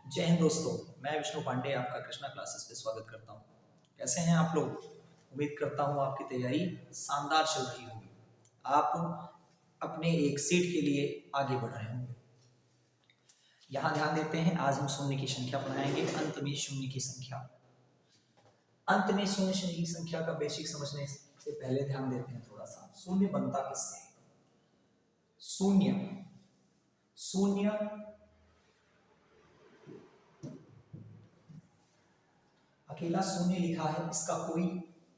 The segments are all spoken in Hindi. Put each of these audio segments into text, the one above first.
जय हिंद दोस्तों। मैं विष्णु पांडे आपका कृष्णा क्लासेस पे स्वागत करता हूँ। कैसे हैं आप लोग? उम्मीद करता हूँ आपकी तैयारी शानदार चल रही होगी। आप अपने एक सीट के लिए आगे बढ़ रहे होंगे। यहाँ ध्यान देते हैं, आज हम शून्य की संख्या पढ़ाएंगे। अंत में शून्य की संख्या। अंत में शून्य की संख्या का बेसिक समझने से पहले ध्यान देते हैं थोड़ा सा, शून्य बनता किससे? शून्य शून्य अकेला शून्य लिखा है, इसका कोई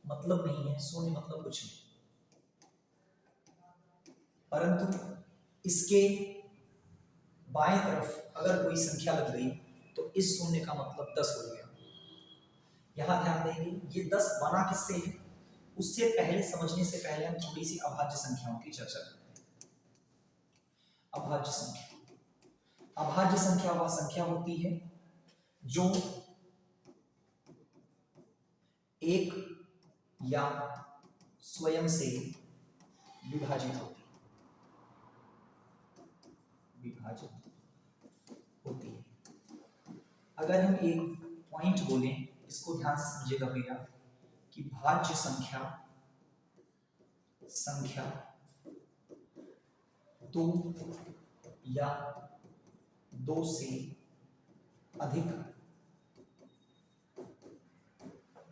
मतलब नहीं है। शून्य मतलब कुछ नहीं, परंतु इसके बाएं तरफ अगर कोई संख्या लग गई तो इस शून्य का मतलब 10 हो गया। यहां ध्यान देंगे, ये 10 बना किससे है? उससे पहले समझने से पहले हम थोड़ी सी अभाज्य संख्याओं की चर्चा करते हैं। अभाज्य संख्या, अभाज्य संख्या वह संख्या होती है जो एक या स्वयं से विभाजित होती है। अगर हम एक पॉइंट बोलें, इसको ध्यान से समझिएगा भैया, कि भाज्य संख्या दो या दो से अधिक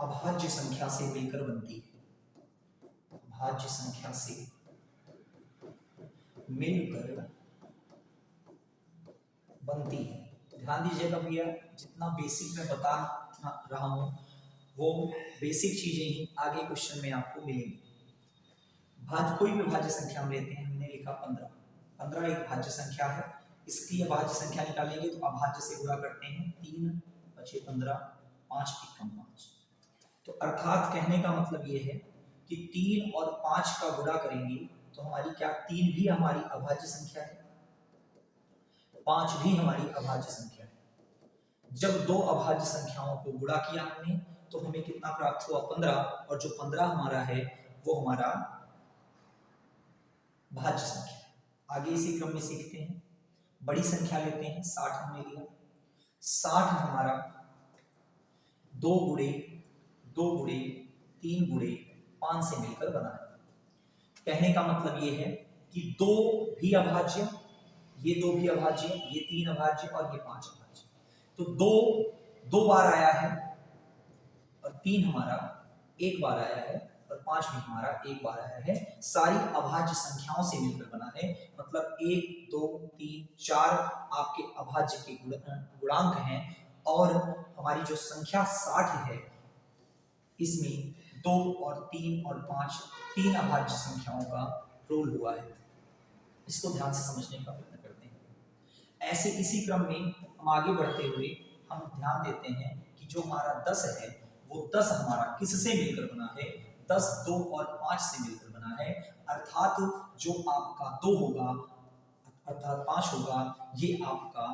अभाज्य संख्या से मिलकर बनती है। भाज्य संख्या से मिलकर बनती है। ध्यान दीजिएगा भैया, जितना बेसिक मैं बता रहा हूं वो बेसिक चीजें ही आगे क्वेश्चन में आपको मिलेंगी। कोई भी भाज्य संख्या हम लेते हैं, हमने लिखा 15। 15 एक भाज्य संख्या है। इसकी अभाज्य संख्या निकालेंगे तो अभाज्य से गुणा करते हैं, 3 बचे 15, 5 एकम 5। तो अर्थात कहने का मतलब ये है कि 3 और 5 का गुणा करेंगे तो हमारी क्या 3 भी हमारी अभाज्य संख्या है, 5 भी हमारी अभाज्य संख्या है। जब दो अभाज्य संख्याओं को गुणा किया हमने तो हमें कितना प्राप्त हुआ? 15। और जो 15 हमारा है वो हमारा भाज्य संख्या है। आगे इसी क्रम में सीखते हैं। बड़ी संख्या लेते हैं, 60 हमने लिया। 60 हमारा 2 गुणे 3 गुणे 5 से मिलकर बना है। कहने का मतलब ये है कि दो भी अभाज्य, ये 2 भी अभाज्य, ये 3 अभाज्य और ये 5 अभाज्य। तो 2 बार आया है और 3 हमारा एक बार आया है और 5 भी हमारा एक बार आया है। सारी अभाज्य संख्याओं से मिलकर बना है। मतलब 1 2 3 4 आपके अभाज्य के गुणांक हैं और हमारी जो संख्या 60 है इसमें 2 और 3 और 5 तीन अभाज्य संख्याओं का रोल हुआ है। इसको ध्यान से समझने का प्रयत्न करते हैं। ऐसे इसी क्रम में हम आगे बढ़ते हुए हम ध्यान देते हैं कि जो हमारा 10 है वो 10 हमारा किससे मिलकर बना है? 10 2 और 5 से मिलकर बना है। अर्थात जो आपका 2 होगा अर्थात 5 होगा, ये आपका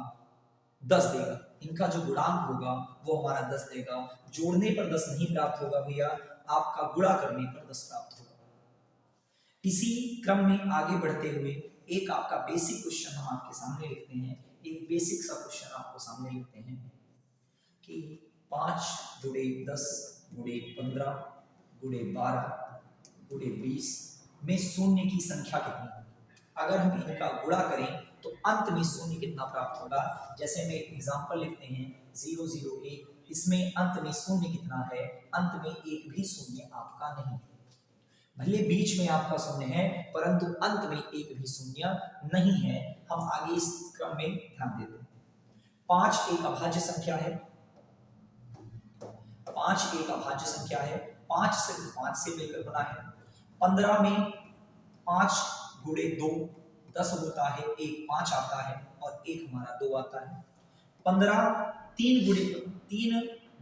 10 देगा। इनका जो गुणांक होगा वो हमारा 10 देगा। जोड़ने पर 10 नहीं प्राप्त होगा भैया, आपका गुणा करने पर 10 प्राप्त होगा। इसी क्रम में आगे बढ़ते हुए एक आपका बेसिक क्वेश्चन हम आपके सामने लिखते हैं। एक बेसिक सा क्वेश्चन आपको सामने लिखते हैं कि 5 गुणे 10 गुणे 15 गुणे 12 गुणे 20 में शून्य की संख्या कितनी है? अगर हम इनका गुणा करें तो अंत में शून्य कितना प्राप्त होगा? जैसे में एक एग्जांपल लिखते हैं 0 0 1, इसमें अंत में शून्य कितना है? अंत में एक भी शून्य आपका नहीं है। भले बीच में आपका शून्य है परंतु अंत में एक भी शून्य नहीं है। हम आगे इस क्रम में ध्यान देते हैं। 5 एक अभाज्य संख्या है। 5 एक अभाज्य संख्या है। 5 सिर्फ 5 से मिलकर बना है। 15 में 5 गुणे 2 10 होता है, एक 5 आता है और एक हमारा 2 आता है। 15 3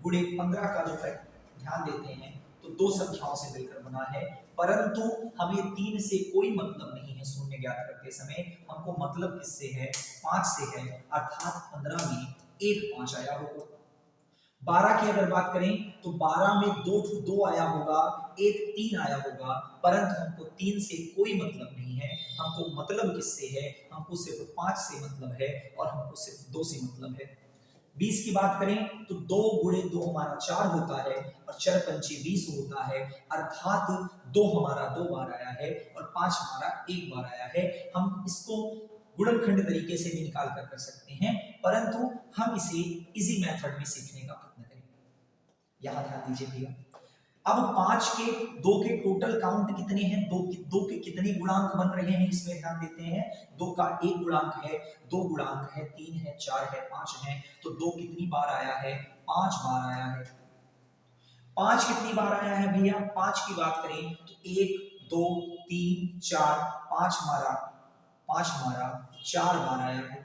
गुणे 15 का जो ध्यान देते हैं तो दो संख्याओं से मिलकर बना है, परंतु हमें 3 से कोई मतलब नहीं है। शून्य ज्ञात करते समय हमको मतलब किससे है? 5 से है। अर्थात 15 में एक 5 आया होगा। 12 की अगर बात करें तो 12 में 2 आया होगा, एक 3 आया होगा, परंतु हमको 3 से कोई मतलब नहीं है। हमको मतलब किससे है? हमको सिर्फ 5 से मतलब है और हमको सिर्फ 2 से मतलब है। 20 की बात करें तो 2 गुणे 2 हमारा 4 होता है और 4 पंचे 20 होता है, अर्थात 2 हमारा 2 बार आया है और 5 हमारा 1 बार आया है। हम इसको गुणनखंड तरीके से भी निकाल कर सकते हैं, परंतु हम इसे इजी मेथड में सीखने का प्रयत्न करेंगे। यहां ध्यान दीजिए भैया, अब 5 के 2 के टोटल काउंट कितने हैं, 2 के कितने गुणांक बन रहे हैं इसमें ध्यान देते हैं। 2 का 1 गुणांक है, 2 गुणांक है, 3 है, 4 है, 5 है, तो 2 कितनी बार आया है, 5 बार आया है। 5 कितनी बार आया है भैया, 5 की बात करें तो 1 2 3 4 5 हमारा 4 बार आया है।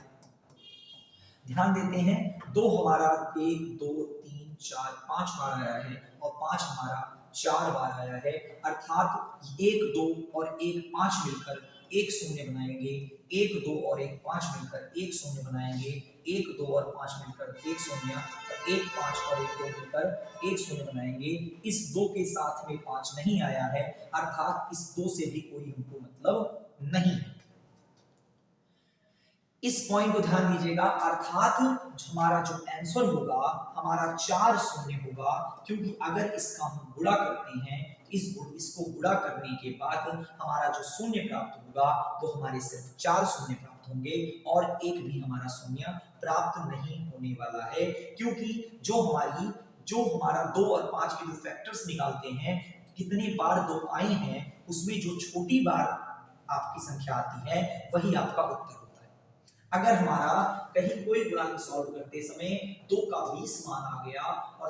ध्यान देते हैं, 2 हमारा 1 2 3 4 5 बार आया है और 5 हमारा 4 बार आया है, अर्थात 1 2 और 1 5 मिलकर एक शून्य बनाएंगे, 1 2 और 1 5 मिलकर एक शून्य बनाएंगे, 1 2 और 5 मिलकर एक शून्य, 1 5 और 1 2 मिलकर एक शून्य बनाएंगे। इस 2 के साथ में 5 नहीं आया है, अर्थात इस 2 से भी कोई हमको मतलब नहीं है। इस पॉइंट को ध्यान दीजिएगा, अर्थात हमारा जो आंसर होगा हमारा 4 शून्य होगा, क्योंकि अगर इसका हम गुणा करते हैं, इसको गुणा करने के बाद हमारा जो शून्य प्राप्त होगा वो हमारे सिर्फ 4 शून्य प्राप्त होंगे और एक भी हमारा शून्य प्राप्त नहीं होने वाला है, क्योंकि जो हमारा 2 और 5 के जो फैक्टर्स निकालते हैं, कितनी बार 2 आए हैं, उसमें जो छोटी बार आपकी संख्या आती है वही आपका उत्तर होता है। अगर हमारा कहीं कोई गुणांक सॉल्व करते समय 2 का 20 मान आ गया और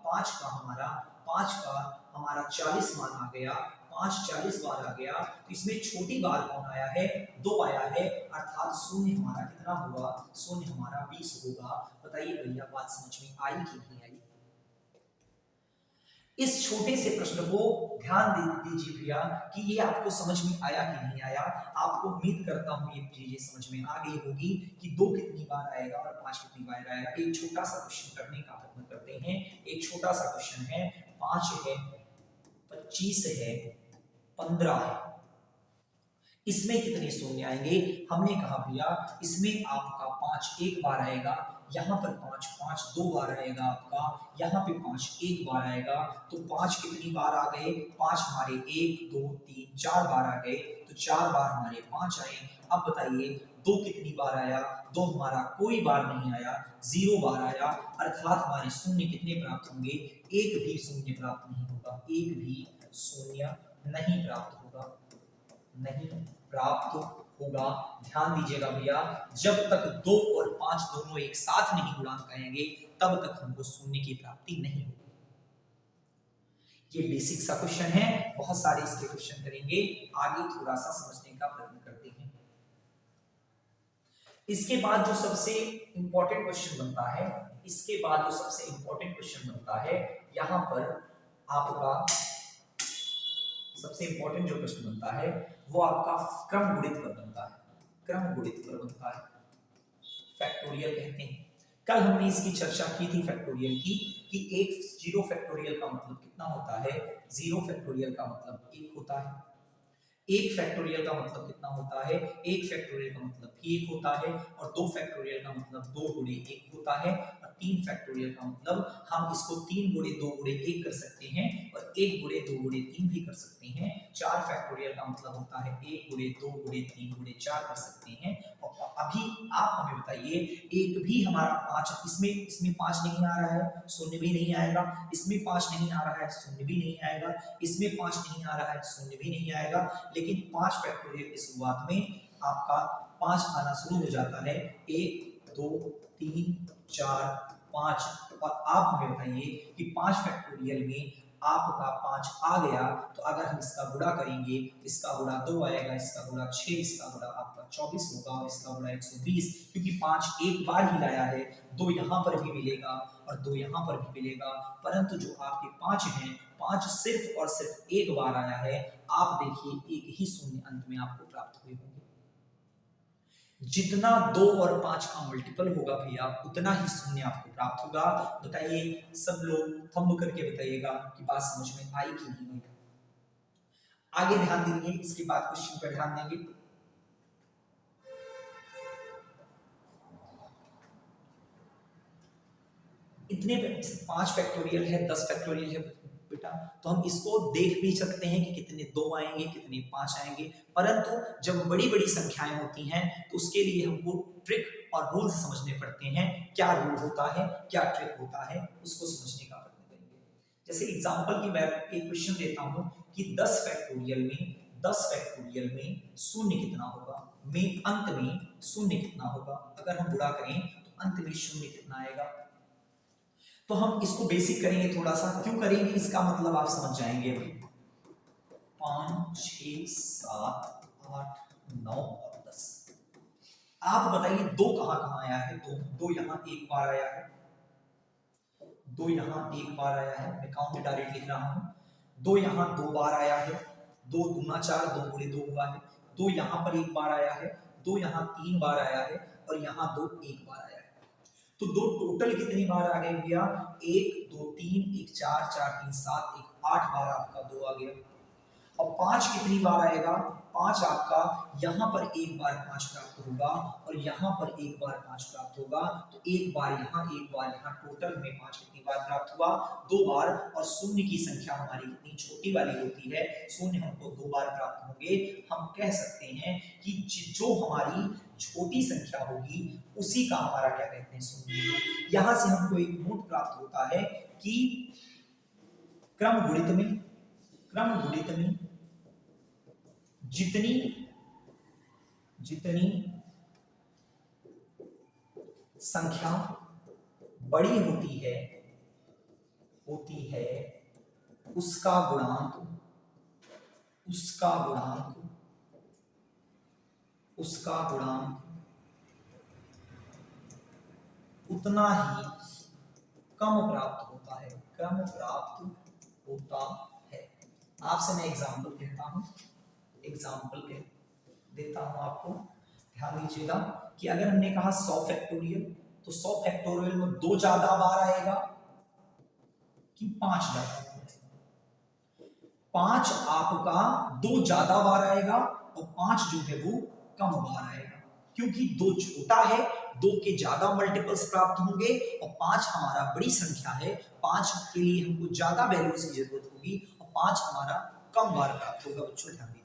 5 का हमारा 40 मान आ गया, 5 40 बार आ गया, तो इसमें छोटी बार कौन आया है, 2 आया है, अर्थात शून्य हमारा कितना होगा, शून्य हमारा 20 होगा। बताइए भैया बात समझ में आई कि नहीं आई। इस छोटे से प्रश्न को ध्यान दीजिए भैया कि ये आपको समझ में आया कि नहीं आया। आपको उम्मीद करता हूं ये चीजें समझ में आ गई होगी कि 2 कितनी बार आएगा और 5 कितनी बार आएगा। एक छोटा सा क्वेश्चन करने का प्रयत्न करते हैं। एक छोटा सा क्वेश्चन है, 5 है, 25 है, 15 है, इसमें कितने शून्य आएंगे। हमने कहा भैया इसमें आपका 5 एक बार आएगा, यहाँ पर 5 2 बार आएगा आपका, यहाँ पे 5 एक बार आएगा, तो 5 कितनी बार आ गए, 5 हमारे 1 2 3 4 बार आ गए, तो 4 बार हमारे 5 आए। अब बताइए 2 कितनी बार आया, 2 हमारा कोई बार नहीं आया, 0 बार आया, अर्थात हमारे शून्य कितने प्राप्त होंगे, एक भी शून्य प्राप्त नहीं होगा, एक भी शून्य नहीं प्राप्त होगा, नहीं प्राप्त होगा। ध्यान दीजिएगा भैया, जब तक 2 और 5 दोनों एक साथ नहीं गुणांक आएंगे तब तक हमको शून्य की प्राप्ति नहीं होगी। ये बेसिक सा क्वेश्चन है, बहुत सारे इसके क्वेश्चन करेंगे, आगे थोड़ा सा समझने का प्रयत्न करते हैं। इसके बाद जो सबसे इंपॉर्टेंट क्वेश्चन बनता है, यहां पर आपका सबसे इंपॉर्टेंट जो प्रश्न बनता है वो आपका क्रम गुणित पर बनता है, फैक्टोरियल कहते हैं। कल हमने इसकी चर्चा की थी फैक्टोरियल की, कि एक 0 फैक्टोरियल का मतलब कितना होता है, 0 फैक्टोरियल का मतलब 1 होता है, 1 फैक्टोरियल का मतलब कितना होता है, 1 फैक्टोरियल का मतलब 1 होता है, और 2 फैक्टोरियल का मतलब 2 गुणे 1 होता है, और 3 फैक्टोरियल का मतलब हम इसको 3 गुणे 2 गुणे 1 कर सकते हैं और 1 गुणे 2 गुणे 3 भी कर सकते हैं। 4 फैक्टोरियल का मतलब होता है 1 गुणे 2 गुणे 3 गुणे 4 कर सकते हैं। और अभी आप हमें बताइए, एक भी हमारा 5 इसमें 5 नहीं आ रहा है, शून्य भी नहीं आएगा, इसमें 5 नहीं आ रहा है, शून्य भी नहीं आएगा, इसमें 5 नहीं आ रहा है, शून्य भी नहीं आएगा, लेकिन 5 फैक्टोरियल की शुरुआत में आपका 5 आना शुरू हो जाता है, 1 2 3 4 5, और आप हमें बताइए कि 5 फैक्टोरियल में आपका 5 आ गया, तो अगर हम इसका गुणा करेंगे, इसका गुणा 2 आएगा, इसका गुणा 6, इसका गुणा आपका 24 होगा, और इसका गुणा 120, क्योंकि 5 एक बार ही लाया है, 2 यहाँ पर भी मिलेगा और 2 यहाँ पर भी मिलेगा, परंतु जो आपके 5 हैं, 5 सिर्फ और सिर्फ एक बार आया है। आप देखिए एक ही शून्य अंत में आपको प्राप्त हुए होंगे। जितना 2 और 5 का मल्टीपल होगा भैया उतना ही शून्य आपको प्राप्त होगा। बताइए सब लोग थंब करके बताइएगा कि बात समझ में आई कि नहीं आई। आगे ध्यान देंगे, इसके बाद क्वेश्चन पर ध्यान देंगे। इतने 5 फैक्टोरियल है, 10 फैक्टोरियल है बेटा, तो हम इसको देख भी सकते हैं कि कितने 2 आएंगे, कितने 5 आएंगे। परंतु जब बड़ी बड़ी संख्याएं होती हैं तो उसके लिए हमको ट्रिक और रूल्स समझने पड़ते हैं। क्या रूल होता है, क्या ट्रिक होता है, उसको समझने का प्रयत्न करेंगे। जैसे एग्जांपल की मैं एक क्वेश्चन देता हूं कि 10 फैक्टोरियल में शून्य कितना होगा, में अंत में शून्य कितना होगा। अगर हम गुणा करें तो अंत में शून्य कितना आएगा। तो हम इसको बेसिक करेंगे थोड़ा सा, क्यों करेंगे इसका मतलब आप समझ जाएंगे अभी। 5 6 7 8 9 और 10। आप बताइए 2 कहां कहां आया है। 2 यहां एक बार आया है, 2 यहां एक बार आया है, मैं काउंट डायरेक्ट लिख रहा हूं। 2 यहां 2 बार आया है, 2 दूना 4, 2 गुणे 2 हुआ है। 2 यहां पर एक बार आया है, 2 यहां 3 बार आया है और यहां 2 एक बार आया है। तो 2 टोटल कितनी बार आ गए भैया, 1 2 3 1 4 4 3 7 1 8 बार आपका 2 आ गया। और 5 कितनी बार आएगा, 5 आपका यहां पर एक बार 5 प्राप्त होगा और यहां पर एक बार 5 प्राप्त होगा। तो एक बार यहां एक बार यहां, टोटल में 5 कितनी बार प्राप्त हुआ, 2 बार। और शून्य की संख्या हमारी कितनी छोटी वाली होती है, शून्य हमको 2 बार प्राप्त होंगे। हम कह सकते हैं कि जो हमारी छोटी संख्या होगी उसी का हमारा क्या कहते हैं, शून्य। यहां से हमको एक नोट प्राप्त होता है कि क्रम गुणित में जितनी संख्या बड़ी होती है उसका गुणांक उतना ही कम प्राप्त होता है, आपसे मैं एग्जाम्पल देता हूं आपको। ध्यान दीजिएगा कि अगर हमने कहा 100 फैक्टोरियल, तो 100 फैक्टोरियल में 2 ज्यादा बार आएगा कि 5 ज्यादा बार आएगा। 5 आपका 2 ज्यादा बार आएगा और 5 जो है वो कम बार आएगा, क्योंकि 2 छोटा है, 2 के ज्यादा मल्टीपल्स प्राप्त होंगे और 5 हमारा बड़ी संख्या है। 5 के लिए हमको ज्यादा वैल्यूज की जरूरत होगी और 5 हमारा कम बार प्राप्त होगा। बच्चों ध्यान दीजिएगा।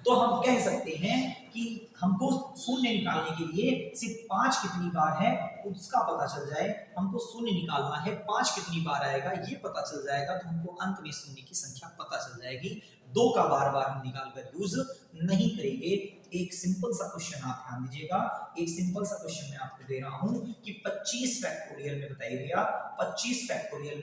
तो हम कह सकते हैं कि हमको शून्य निकालने के लिए सिर्फ 5 कितनी बार है उसका पता चल जाए, हमको शून्य निकालना है, 5 कितनी बार आएगा ये पता चल जाएगा, तो हमको अंत में शून्य की संख्या पता चल जाएगी। 2 का बार बार हम निकाल कर यूज नहीं करेंगे। एक सिंपल सा क्वेश्चन आप ध्यान दीजिएगा, एक सिंपल सा क्वेश्चन मैं आपको दे रहा हूं कि 25 फैक्टोरियल में बताइए भैया, 25 फैक्टोरियल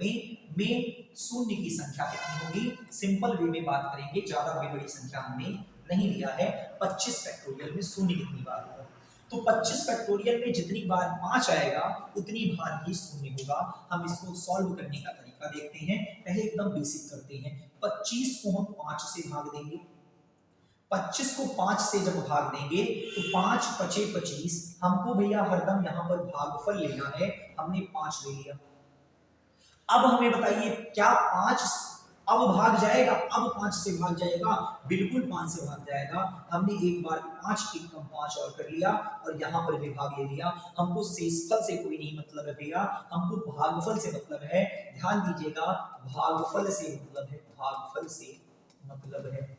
में शून्य की संख्या कितनी होगी। सिंपल वे में बात करेंगे, ज्यादा बड़ी संख्या हमने नहीं लिया है। 25 फैक्टोरियल में शून्य कितनी बार होगा, तो 25 फैक्टोरियल में जितनी बार 5 आएगा उतनी बार ही शून्य होगा। हम इसको सॉल्व करने का तरीका देखते हैं। पहले एकदम बेसिक करते हैं। 25 को हम 5 से भाग देंगे, 25 को 5 से जब भाग देंगे तो 5 पचे 25, हमको भैया हरदम यहां पर भागफल लेना है, हमने 5 ले लिया। अब हमें बताइए क्या 5 अब भाग जाएगा, अब 5 से भाग जाएगा, बिल्कुल 5 से भाग जाएगा। हमने एक बार 5 एक कम 5 और कर लिया और यहाँ पर भी भाग ले लिया। हमको शेषफल से कोई नहीं मतलब है भैया, हमको भागफल से मतलब है। ध्यान दीजिएगा, भागफल से मतलब है,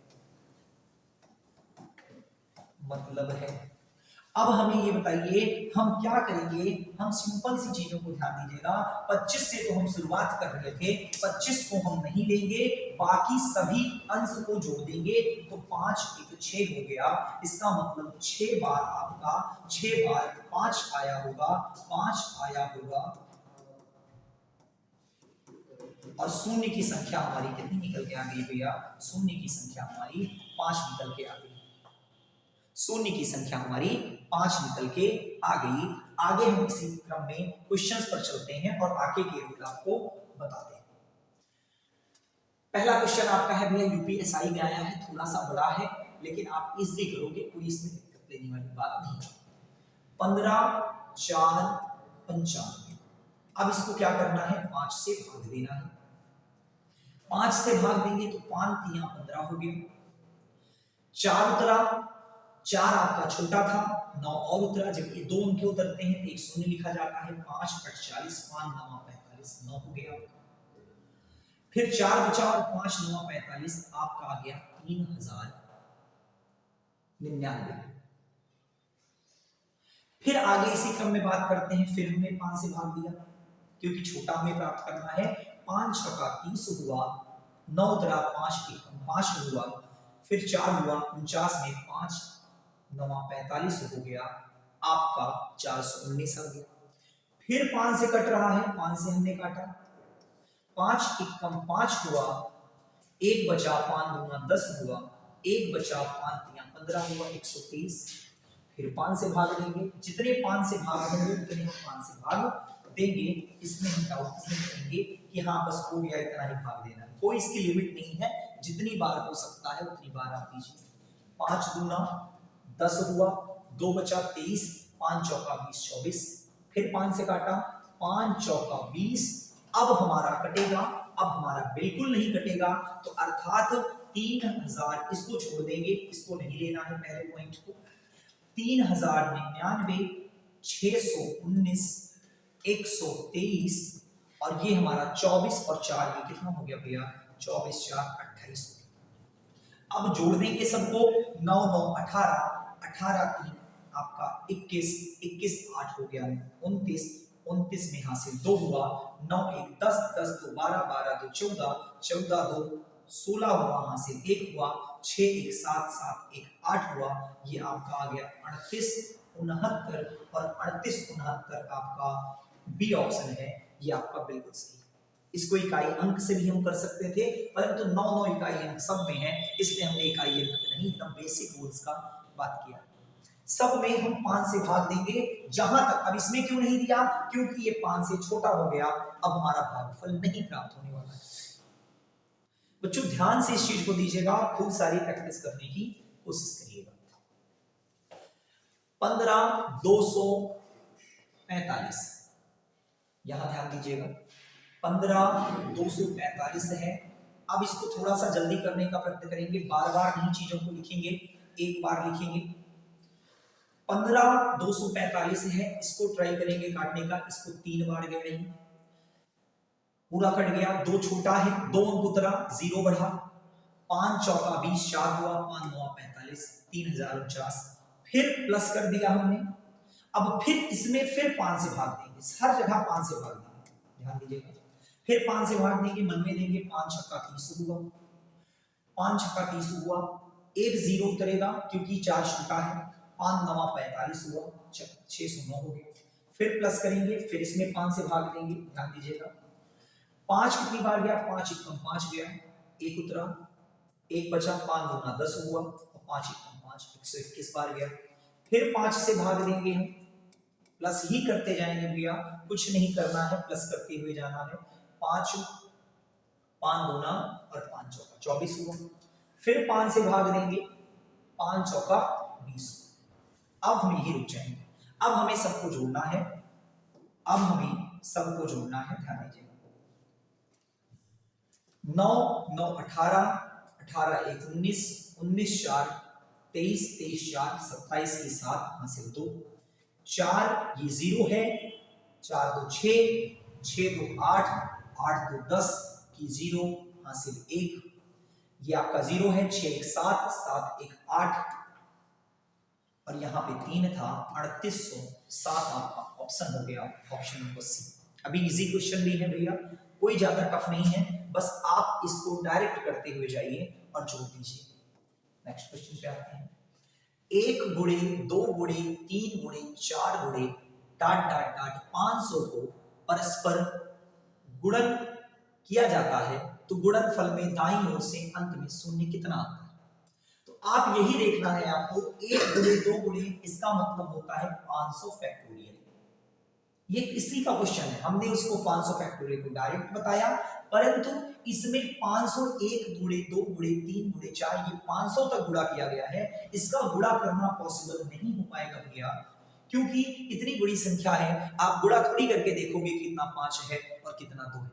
मतलब है। अब हमें ये बताइए हम क्या करेंगे, हम सिंपल सी चीजों को ध्यान दीजिएगा। 25 से तो हम शुरुआत कर रहे थे, 25 को हम नहीं लेंगे, बाकी सभी अंश को जोड़ देंगे तो 5 एक 6 हो गया। इसका मतलब 6 बार आपका 6 बार 5 आया होगा, 5 आया होगा और शून्य की संख्या हमारी कितनी निकल के आ गई भैया, शून्य की संख्या हमारी 5 निकल के आ गई। शून्य की संख्या हमारी 5 निकल के आ गई। आगे हम इसी क्रम में क्वेश्चंस पर चलते हैं और आगे के रूल आपको बताते हैं। पहला क्वेश्चन आपका है भैया, यूपीएसआई में आया है, थोड़ा सा बड़ा है लेकिन आप इजीली करोगे, कोई इसमें दिक्कत लेने वाली बात नहीं है। 15 4 95। अब इसको क्या करना है, 5 से भाग देना है। 5 से भाग देंगे तो 5 3 15 हो गया, 4 उतरा 4 आपका छोटा था, 9 और उतरा, जब ये 2 अंक उतरते हैं तो एक शून्य लिखा जाता है। 5 8 40, 5 9 45, 9 हो गया आपका। फिर 4 बचा और 5 9 45, आपका आ गया 3099। फिर आगे इसी क्रम में बात करते हैं। फिर हमने 5 से भाग दिया क्योंकि छोटा हमें प्राप्त करना है। 5 छक्का 30 हुआ, 9 उतरा, 5 एकम 5 हुआ, फिर 4 हुआ 49 में, 5 9 45 हो गया आपका 419 आ गया। फिर 5 से कट रहा है, 5 से हमने काटा, 5 एकम 5 हुआ, 1 बचा, 5 दूना 10 हुआ, 1 बचा, 5 तिया 15 हुआ, 123। फिर 5 से भाग देंगे, जितने 5 से भाग होंगे उतने हम 5 से भाग देंगे। इसमें हम डाउट नहीं करेंगे कि हाँ बस हो गया इतना ही भाग देना, कोई इसकी लिमिट नहीं है, जितनी बार हो सकता है उतनी बार आप दीजिए। 5 दूना 10 हुआ, 2 बचा 23, 5 चौका 20 24। फिर 5 से काटा, 5 चौका 20। अब हमारा कटेगा, अब हमारा बिल्कुल नहीं कटेगा, तो अर्थात 3000 इसको छोड़ देंगे, इसको नहीं लेना है पहले पॉइंट को। 3099, 619, 123 और ये हमारा 24 और 4 ये कितना हो गया भैया, 24 4 28। अब जोड़ देंगे सबको, 9 9 18, 18 3 आपका 21, 21 8 हो गया 29, 29 में हासिल 2 हुआ, 9 1 10, 10 2 12, 12 2 14, 14 2 16 हुआ, हासिल 1 हुआ, 6 1 7, 7 1 8 हुआ। ये आपका आ गया 38 69 और 38 69 आपका बी ऑप्शन है, ये आपका बिल्कुल सही है। इसको इकाई अंक से भी हम कर सकते थे, परंतु 9 9 इकाई अंक सब में है, इसलिए हमने इकाई अंक नहीं, एकदम बेसिक रूल्स का बात किया। सब में हम 5 से भाग देंगे जहां तक। अब इसमें क्यों नहीं दिया, क्योंकि ये 5 से छोटा हो गया, अब हमारा भागफल नहीं प्राप्त होने वाला है। बच्चों ध्यान से इस चीज को दीजिएगा, खूब सारी प्रैक्टिस करने की कोशिश करिएगा। 15245, यहां ध्यान दीजिएगा, 15245 है। अब इसको थोड़ा सा जल्दी करने का प्रयत्न करेंगे, बार बार नहीं चीजों को लिखेंगे, एक बार लिखेंगे। 15245 है, इसको ट्राई करेंगे काटने का, इसको 3 बार गए, पूरा कट गया, 2 छोटा है, 2 अंक उतरा, 0 बढ़ा, 5 चौका 20 4 हुआ, 5 9 45, 3049। फिर प्लस कर दिया हमने। अब फिर इसमें फिर 5 से भाग देंगे, हर जगह 5 से भाग देंगे, ध्यान दीजिएगा। फिर 5 से भाग देंगे, मन में देंगे, 5 छक्का 30 हुआ, 5 छक्का 30 हुआ, 1 0 उतरेगा क्योंकि 4 छोटा है, 5 9 45 हुआ, 609 हो गया। फिर प्लस करेंगे, फिर इसमें 5 से भाग देंगे, ध्यान दीजिएगा। 5 कितनी बार गया, 5 एकम 5 गया, 1 उतरा, 1 बचा, 5 दूना 10 हुआ और 5 एकम 5 121 बार गया। फिर 5 से भाग देंगे हम, प्लस ही करते जाएंगे भैया, कुछ नहीं करना है, प्लस करते हुए जाना है। 5 दूना और 5 चौका 24 हुआ। फिर 5 से भाग देंगे, 5 चौका 20। अब हम यही रुक जाएंगे, अब हमें सबको जोड़ना है, अब हमें सबको जोड़ना है, ध्यान दीजिएगा। 9 9 18, 18 1 19, 19 4 23, 23 4 27 की 7 हासिल 2, 4 ये 0 है, 4 2 6, 6 2 8, 8 2 10 की 0 हासिल 1, ये आपका 0 है, 6 1 7, 7 1 8 और यहाँ पे 3 था, 3807 आपका ऑप्शन हो गया, ऑप्शन नंबर सी। अभी इजी क्वेश्चन भी है भैया, कोई ज्यादा टफ नहीं है, बस आप इसको डायरेक्ट करते हुए जाइए और जोड़ दीजिए। नेक्स्ट क्वेश्चन पे आते हैं। 1 गुणे 2 गुणे 3 गुणे 4 गुणे डाट डाट डाट 500 को परस्पर गुणन किया जाता है, तो गुणनफल में दाईं ओर से अंत में शून्य कितना आता है। तो आप यही देखना है आपको, 1 गुणे 2 गुणे, इसका मतलब होता है 500 फैक्टोरियल। ये इसी का क्वेश्चन है, हमने उसको 500 फैक्टोरियल को डायरेक्ट बताया, परंतु इसमें 501 गुणे 2 गुणे 3 गुणे 4 ये 500 तक गुणा किया गया है। इसका गुणा करना पॉसिबल नहीं हो पाएगा भैया, क्योंकि इतनी बड़ी संख्या है, आप गुणा थोड़ी करके देखोगे कितना 5 है और कितना 2 है।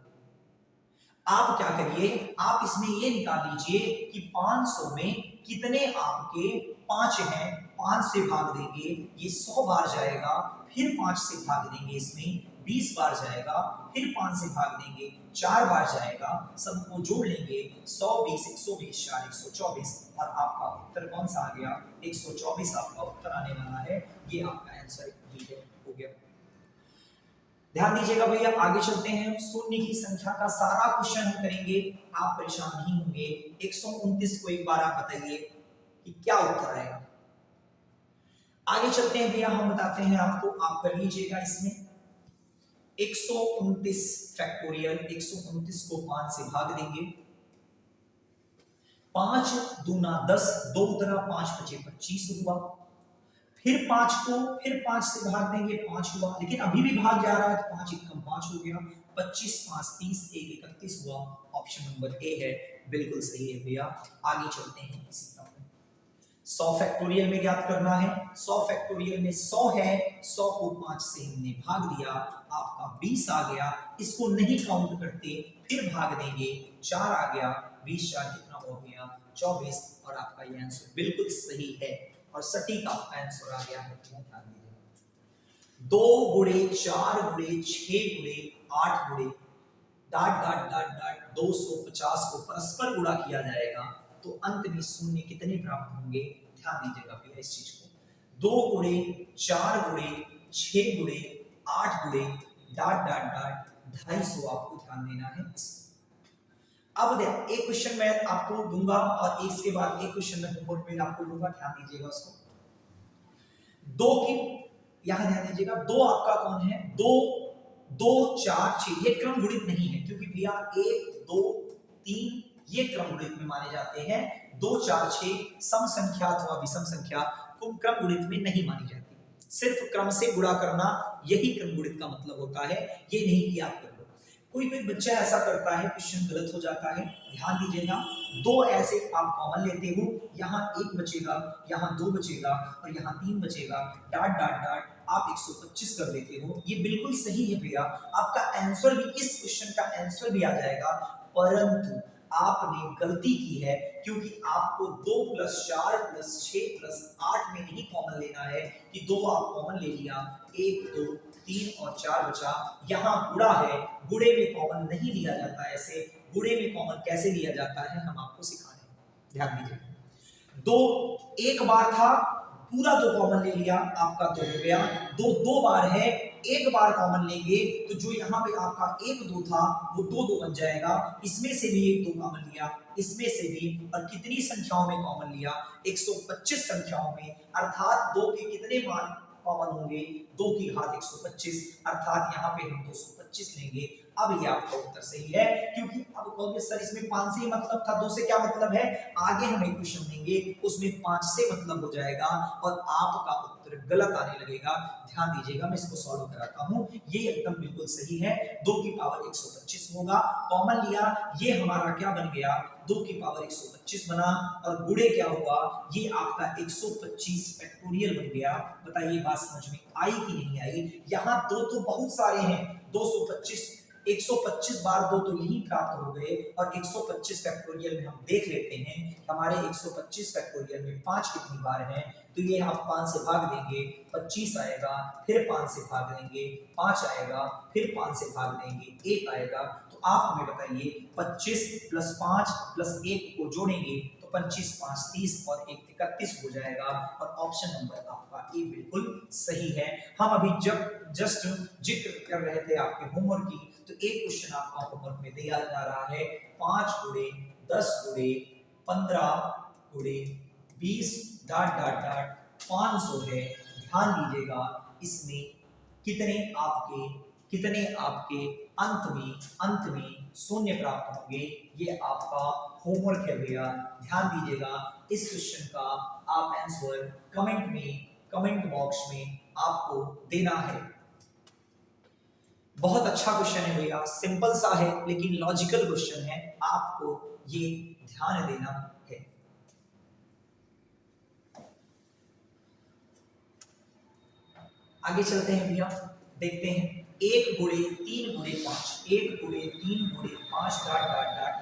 आप क्या करिए, आप इसमें ये निकाल लीजिए कि 500 में कितने आपके 5 हैं 5 से भाग देंगे ये 100 बार जाएगा, फिर 5 से भाग देंगे इसमें 20 बार जाएगा, फिर 5 से भाग देंगे 4 बार जाएगा, सबको जोड़ लेंगे 100 20 120 4 124 और आपका उत्तर कौन सा आ गया 124 आपका उत्तर आने वाला है। ये आपका आंसर हो गया। ध्यान दीजिएगा भैया, आगे चलते हैं। शून्य की संख्या का सारा क्वेश्चन हम करेंगे, आप परेशान नहीं होंगे। 129 को एक बार आप बताइए कि क्या उत्तर आएगा। आगे चलते हैं भैया, हम बताते हैं आपको, आप कर लीजिएगा इसमें 129 फैक्टोरियल। 129 को 5 से भाग देंगे, 5 दूना 10, 2 उतरा 5 बचे 25 हुआ, फिर 5 को फिर 5 से भाग देंगे 5 हुआ, लेकिन अभी भी भाग जा रहा है तो 5 1 कम 5 हो गया, 25 5 30 1 31 हुआ। ऑप्शन नंबर ए है, बिल्कुल सही है भैया। आगे चलते हैं इसी क्रम में। 100 फैक्टोरियल में ज्ञात करना है। 100 फैक्टोरियल में 100 है, 100 को 5 से हमने भाग दिया, आपका 20 आ गया। इसको नहीं काउंट करते, फिर भाग देंगे 4 आ गया, 20 4 कितना हो गया 24 और आपका ये आंसर बिल्कुल सही है और सटीक आपका आंसर आ गया है। ध्यान दीजिए 2 गुणे 4 गुणे 6 गुणे 8 गुणे डाट डाट डाट डाट 250 को परस्पर गुणा किया जाएगा तो अंत में शून्य कितने प्राप्त होंगे। ध्यान दीजिएगा भैया इस चीज को, 2 गुणे 4 गुणे 6 गुणे 8 गुणे डाट डाट डाट 250 आपको ध्यान देना है। अब एक क्वेश्चन मैं आपको दूंगा और इसके बाद एक क्वेश्चन मैं होमवर्क में आपको दूंगा, ध्यान दीजिएगा उसको। 2 की यहां ध्यान दीजिएगा, 2 आपका कौन है, 2 2 4 6 ये क्रम गुणित नहीं है, क्योंकि भैया 1 2 3 ये क्रम गुणित में माने जाते हैं। 2 4 6 सम संख्या अथवा विषम संख्या को क्रम गुणित में नहीं मानी जाती। सिर्फ क्रम से गुणा करना यही क्रम गुणित का मतलब होता है, ये नहीं कि आप कर लो। कोई कोई बच्चा ऐसा करता है, क्वेश्चन गलत हो जाता है। ध्यान दीजिएगा, 2 ऐसे आप कॉमन लेते हो, यहाँ 1 बचेगा, यहाँ 2 बचेगा और यहाँ 3 बचेगा, डाट डाट डाट आप 125 कर देते हो। ये बिल्कुल सही है भैया, आपका आंसर भी, इस क्वेश्चन का आंसर भी आ जाएगा, परंतु आपने गलती की है क्योंकि आपको 2 + 4 + 6 + 8 में नहीं कॉमन लेना है कि 2 आप कॉमन ले लिया, 1 2 3 और 4 बचा। यहाँ गुणा है, गुणे में कॉमन नहीं लिया जाता, ऐसे गुणे में कॉमन कैसे लिया जाता है हम आपको सिखा रहे हैं। ध्यान दीजिए, 2 एक बार था, पूरा 2 कॉमन ले लिया, आपका 2 हो गया। 2 2 बार है, एक बार कॉमन लेंगे तो जो यहाँ पे आपका 1 2 था वो 2 2 बन जाएगा। इसमें से भी 1 2 कॉमन लिया, इसमें से भी, और कितनी संख्याओं में कॉमन लिया 125 संख्याओं में, अर्थात 2 के कितने मान कॉमन होंगे 2 की घात 125, अर्थात यहाँ पे हम 225 लेंगे। अब ये आपका उत्तर सही है, क्योंकि अब कहोगे सर इसमें 5 से ही मतलब था, 2 से क्या मतलब है। आगे हम एक क्वेश्चन देंगे उसमें 5 से मतलब हो जाएगा और आपका उत्तर गलत आने लगेगा। ध्यान दीजिएगा, मैं इसको सॉल्व कराता हूँ, ये एकदम बिल्कुल सही है। 2 की पावर 125 होगा, कॉमन लिया, ये हमारा क्या बन गया 2 की पावर 125 बना, और गुणे क्या हुआ, ये आपका 125 फैक्टोरियल बन गया। बताइए बात समझ में आई कि नहीं आई। यहाँ 2 तो बहुत सारे हैं, 225 125 बार 2 तो यही प्राप्त हो गए, और 125 फैक्टोरियल में हम देख लेते हैं हमारे 125 फैक्टोरियल में 5 कितनी बार हैं, तो ये आप 5 से भाग देंगे 25 आएगा, फिर 5 से भाग देंगे 5 आएगा, फिर 5 से भाग देंगे 1 आएगा। तो आप हमें बताइए 25 + 5 + 1 को जोड़ेंगे तो 25 5 30 और 1 31 हो जाएगा, और ऑप्शन नंबर आपका ए बिल्कुल सही है। हम अभी जब जस्ट जिक्र कर रहे थे आपके होमवर्क की, तो एक क्वेश्चन आपका होमवर्क में दिया जा रहा है 5 गुणे 10 गुणे 15 गुणे 20 डाट डाट डाट 500 है। ध्यान दीजिएगा, इसमें कितने आपके अंत में शून्य प्राप्त होंगे। ये आपका होमवर्क है भैया, ध्यान दीजिएगा। इस क्वेश्चन का आप आंसर कमेंट बॉक्स में आपको देना है। बहुत अच्छा क्वेश्चन है भैया, सिंपल सा है लेकिन लॉजिकल क्वेश्चन है, आपको ये ध्यान देना है। आगे चलते हैं भैया, देखते हैं 1 गुणे 3 गुणे 5 1 गुणे 3 गुणे 5 डाट डाट डाट।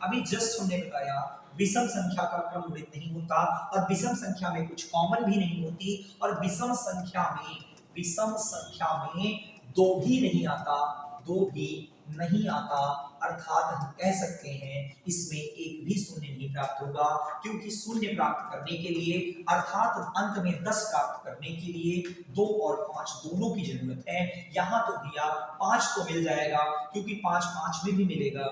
अभी जस्ट हमने बताया विषम संख्या का क्रम वृत्त नहीं होता और विषम संख्या में कुछ कॉमन भी नहीं होती और विषम संख्या में दो भी नहीं आता, दो भी नहीं आता, अर्थात हम कह सकते हैं इसमें एक भी शून्य नहीं प्राप्त होगा, क्योंकि शून्य प्राप्त करने के लिए अर्थात अंत में 10 प्राप्त करने के लिए 2 और 5 दोनों की जरूरत है। यहाँ तो भैया 5 तो मिल जाएगा, क्योंकि 5 5 में भी मिलेगा,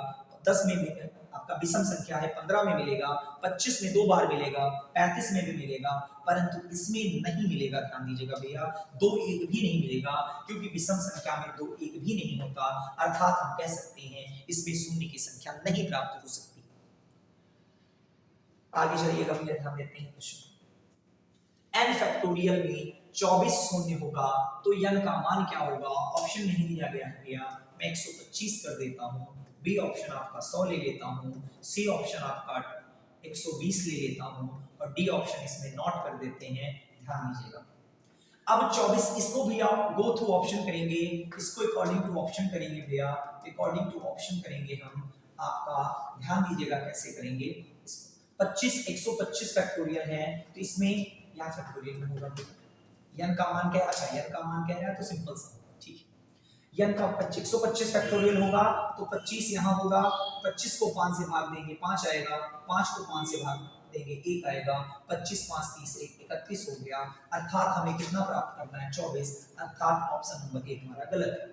10 में भी आपका विषम संख्या है, 15 में मिलेगा, 25 में 2 बार मिलेगा, 35 में भी मिलेगा, परंतु इसमें नहीं मिलेगा। ध्यान दीजिएगा भैया, 2 1 भी नहीं मिलेगा, क्योंकि विषम संख्या में 2 1 भी नहीं होता, अर्थात हम कह सकते हैं इसमें शून्य की संख्या नहीं प्राप्त हो सकती। आगे चलिएगा भैया, ध्यान देते हैं क्वेश्चन। n फैक्टोरियल में 24 शून्य होगा तो n का मान क्या होगा? ऑप्शन नहीं दिया गया है भैया, मैं 125 कर देता हूं, बी ऑप्शन आपका 100 ले लेता हूं, सी ऑप्शन आपका 120 ले लेता हूं और डी ऑप्शन इसमें नोट कर देते हैं। ध्यान दीजिएगा, अब 24 इसको भैया गो थ्रू ऑप्शन करेंगे, इसको अकॉर्डिंग टू ऑप्शन करेंगे भैया, अकॉर्डिंग टू ऑप्शन करेंगे हम आपका। ध्यान दीजिएगा कैसे करेंगे। 25 125 फैक्टोरियल है तो इसमें यहाँ फैक्टोरियल में होगा, n का मान क्या है? अच्छा n का मान क्या है तो सिंपल सा, ठीक है, n का 125 फैक्टोरियल होगा तो 25 यहाँ होगा, 25 को 5 से भाग देंगे 5 आएगा, 5 को 5 से भाग देंगे 1 आएगा, 25 5 30 31 हो गया, अर्थात हमें कितना प्राप्त करना है? 24, अर्थात ऑप्शन नंबर 1 हमारा गलत है।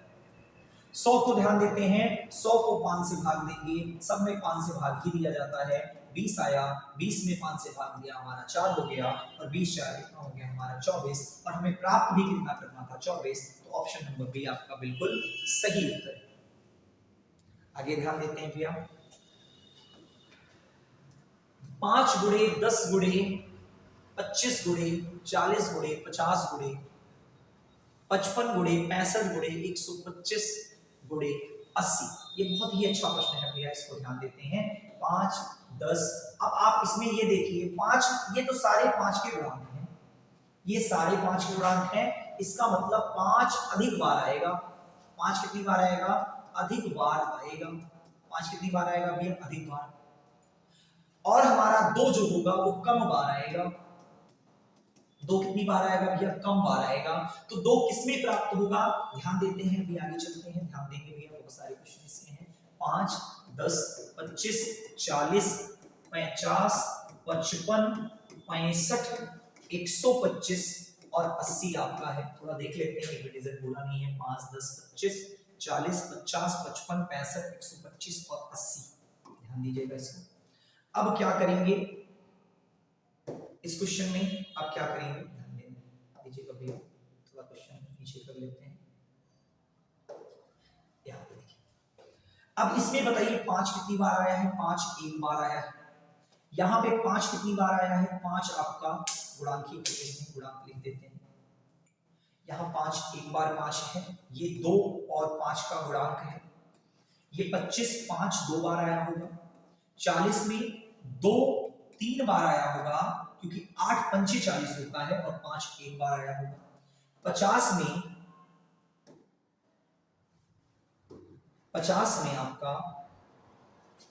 100 को ध्यान देते हैं, 100 को 5 से भाग देंगे, सब में 5 से भाग ही दिया जाता है, 20 आया, 20 में 5 से भाग दिया हमारा 4 हो गया और 20 4 कितना हो गया हमारा 24, और हमें प्राप्त भी कितना करना था? 24, तो ऑप्शन नंबर बी आपका बिल्कुल सही उत्तर है। आगे ध्यान देते हैं भैया, 5 गुणे 10 गुणे 25 गुणे 40 गुणे 50 गुणे 55 गुणे 65 गुणे 125 गुणे 80, ये बहुत ही अच्छा प्रश्न है भैया, इसको ध्यान देते हैं। 5 10, अब आप इसमें ये देखिए 5, ये तो सारे 5 के गुणांक हैं, ये सारे 5 के गुणांक हैं, इसका मतलब 5 अधिक बार आएगा। 5 कितनी बार आएगा? अधिक बार आएगा। 5 कितनी बार आएगा भैया? अधिक बार। और हमारा 2 जो होगा वो कम बार आएगा। 2 कितनी बार आएगा भैया? कम बार आएगा। तो 2 किसमें प्राप्त होगा? ध्यान देते हैं अभी आगे चलते हैं, ध्यान देंगे भैया, बहुत सारे क्वेश्चन इसमें हैं। 5 10 25 40 50 55 65 125 और 80 आपका है। थोड़ा देख लेते हैं, डिवीजन बोला नहीं है। 5 10 25 40 50 55 65 125 और 80, ध्यान दीजिएगा इसको। अब क्या करेंगे इस क्वेश्चन में? आप क्या करेंगे? ध्यान दीजिएगा भैया, थोड़ा क्वेश्चन पीछे कर लेते हैं। यहाँ पे देखिए, अब इसमें बताइए 5 कितनी बार आया है? 5 1 बार आया है। यहाँ पे 5 कितनी बार आया है? 5 आपका गुणांकी गुणांक लिख देते हैं। यहाँ 5 1 बार 5 है, ये 2 और 5 का गुणांक है। ये 25 5 2 बार आया होगा। 40 में 2 3 बार आया होगा, क्योंकि 8 पंचे 40 होता है और 5 1 बार आया होगा। 50 में आपका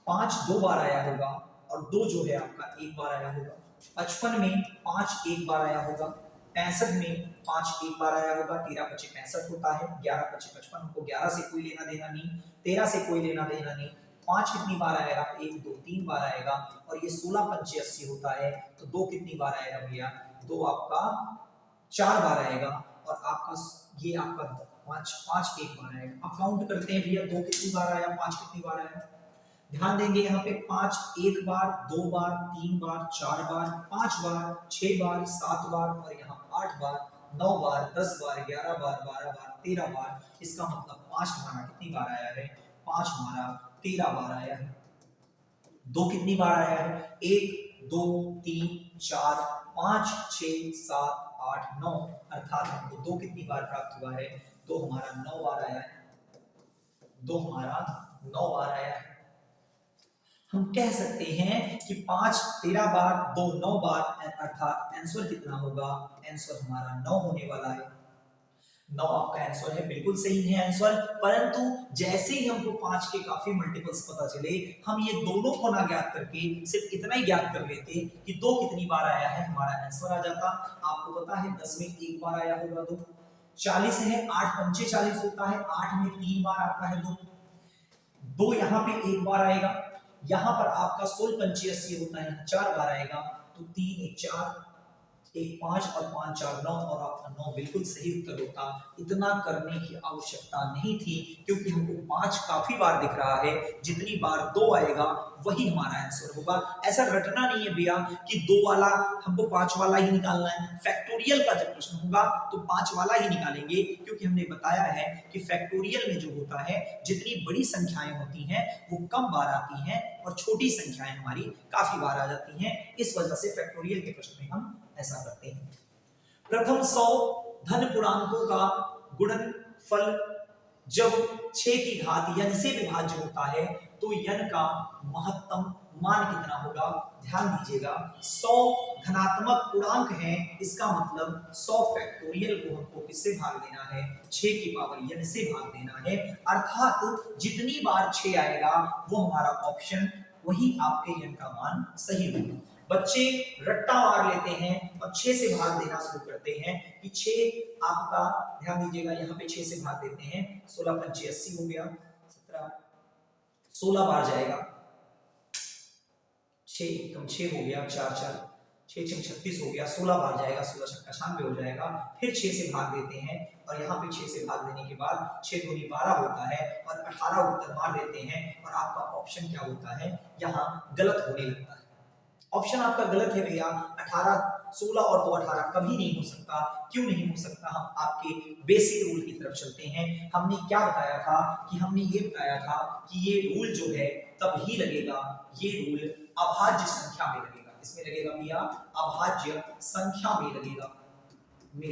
5 2 बार आया होगा और 2 जो है आपका 1 बार आया होगा। 55 में 5 1 बार आया होगा। 65 में 5 1 बार आया होगा। 13 25 65 होता है, 11 25 55, हमको 11 से कोई लेना देना नहीं, 13 से कोई लेना देना नहीं। 5 कितनी बार आएगा? 1 2 3 बार आएगा, और ये 16 पंचे 80 होता है, तो 2 कितनी बार आएगा भैया? 2 आपका 4 बार आएगा, और आपका ये आपका 5 1 बार आएगा। अब काउंट करते हैं भैया, 2 कितनी बार आया, 5 कितनी बार आया। ध्यान देंगे यहाँ पे 5 1 बार 2 बार 3 बार 4 बार 5 बार 6 बार 7 बार और यहाँ 8 बार 9 बार 10 बार 11 बार 12 बार 13 बार। इसका मतलब 5 हमारा कितनी बार आया है? 5 हमारा 13 बार आया है। 2 कितनी बार आया है? 1 2 3 4 5 6 7 8 9, अर्थात हमको 2 कितनी बार प्राप्त हुआ है? 2 हमारा 9 बार आया है। 2 हमारा 9 बार आया है। हम कह सकते हैं कि 5 13 बार 2 9 बार, अर्थात आंसर कितना होगा? आंसर हमारा 9 होने वाला है। 9 आपका आंसर है, बिल्कुल सही है आंसर। परंतु जैसे ही हमको 5 के काफी मल्टीपल्स पता चले, हम ये दोनों को ना ज्ञात करके सिर्फ इतना ही ज्ञात कर लेते कि 2 कितनी बार आया है, हमारा आंसर आ जाता। आपको पता है 10 में एक बार आया होगा 2, 40 है 8 पंचे 40 होता है, 8 में 3 बार आता है 2, 2 यहाँ पे एक बार आएगा, यहाँ पर आपका 16 पंचे 80 होता है, 4 बार आएगा, तो 3 एक 4 एक 5 और 5 4 9, और आपका 9 बिल्कुल सही उत्तर होता। इतना करने की आवश्यकता नहीं थी, क्योंकि हमको 5 काफी बार दिख रहा है, जितनी बार 2 आएगा वही हमारा आंसर होगा। ऐसा रटना नहीं है भैया कि 2 वाला हमको 5 वाला ही निकालना है। फैक्टोरियल का जब प्रश्न होगा तो 5 वाला ही निकालेंगे, क्योंकि हमने बताया है कि फैक्टोरियल में जो होता है, जितनी बड़ी संख्याएं होती हैं वो कम बार आती हैं और छोटी संख्याएं हमारी काफी बार आ जाती हैं। इस वजह से फैक्टोरियल के प्रश्न में हम ऐसा करते हैं। प्रथम 100 धन पूर्णांकों का गुणनफल जब 6 की घात n से विभाज्य होता है, तो n का महत्तम मान कितना होगा? ध्यान दीजिएगा, 100 धनात्मक पूर्णांक है, इसका मतलब 100 फैक्टोरियल को हमको किससे भाग देना है? 6 की पावर n से भाग देना है। अर्थात जितनी बार 6 आएगा वो हमारा ऑप्शन, वही आपके n का मान सही होगा। बच्चे रट्टा मार लेते हैं और 6 से भाग देना शुरू करते हैं कि 6 आपका, ध्यान दीजिएगा, यहाँ पे 6 से भाग देते हैं, 16 पंचे 80 हो गया, 17 16 बार जाएगा, 6 कम 6 हो गया, 4 4 6 6 36 हो गया, 16 बार जाएगा, 16 छक्का 96 हो जाएगा। फिर 6 से भाग देते हैं और यहाँ पे 6 से भाग देने के बाद 6 दूनी 12 होता है और 18 उत्तर मार देते हैं, और आपका ऑप्शन क्या होता है? यहाँ गलत होने लगता है। ऑप्शन आपका गलत है भैया। 18 16 और 2 18 कभी नहीं हो सकता। क्यों नहीं हो सकता? हम आपके बेसिक रूल की तरफ चलते हैं। हमने क्या बताया था कि हमने ये बताया था कि ये रूल जो है तब ही लगेगा, ये रूल अभाज्य संख्या में लगेगा। इसमें लगेगा भैया, अभाज्य संख्या में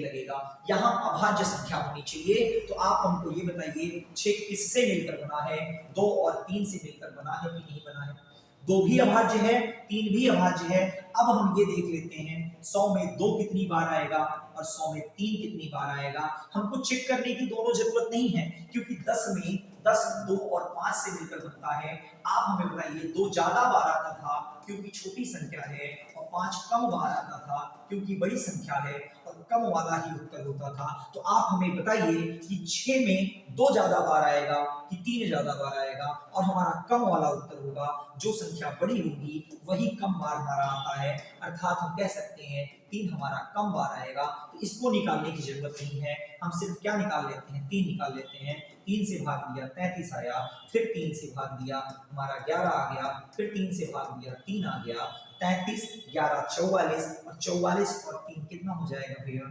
लगेगा, यहाँ अभाज्य संख्या होनी चाहिए। तो आप हमको ये बताइए 6 किससे मिलकर बना है? 2 और 3 से मिलकर बना है कि नहीं बना है? 2 भी अभाज्य है, 3 भी अभाज्य है। अब हम ये देख लेते हैं 100 में 2 कितनी बार आएगा और 100 में 3 कितनी बार आएगा। हमको चेक करने की दोनों जरूरत नहीं है, क्योंकि 10 में 10 2 और 5 से मिलकर बनता है। आप हमें बताइए 2 ज्यादा बार आता था क्योंकि छोटी संख्या है, और 5 कम बार आता था क्योंकि बड़ी संख्या है, और कम वाला ही उत्तर होता था। तो आप हमें बताइए कि 6 में 2 ज्यादा बार आएगा कि 3 ज्यादा बार आएगा, और हमारा कम वाला उत्तर होगा। जो संख्या बड़ी होगी वही कम बार हमारा आता है, अर्थात हम कह सकते हैं 3 हमारा कम बार आएगा। तो इसको निकालने की जरूरत नहीं है, हम सिर्फ क्या निकाल लेते हैं? 3 निकाल लेते हैं। 3 से भाग दिया 33 आया, फिर 3 से भाग दिया हमारा 11 आ गया, फिर 3 से भाग दिया 3 आ गया, 33 11 44, और 44 और 3 कितना हो जाएगा भैया?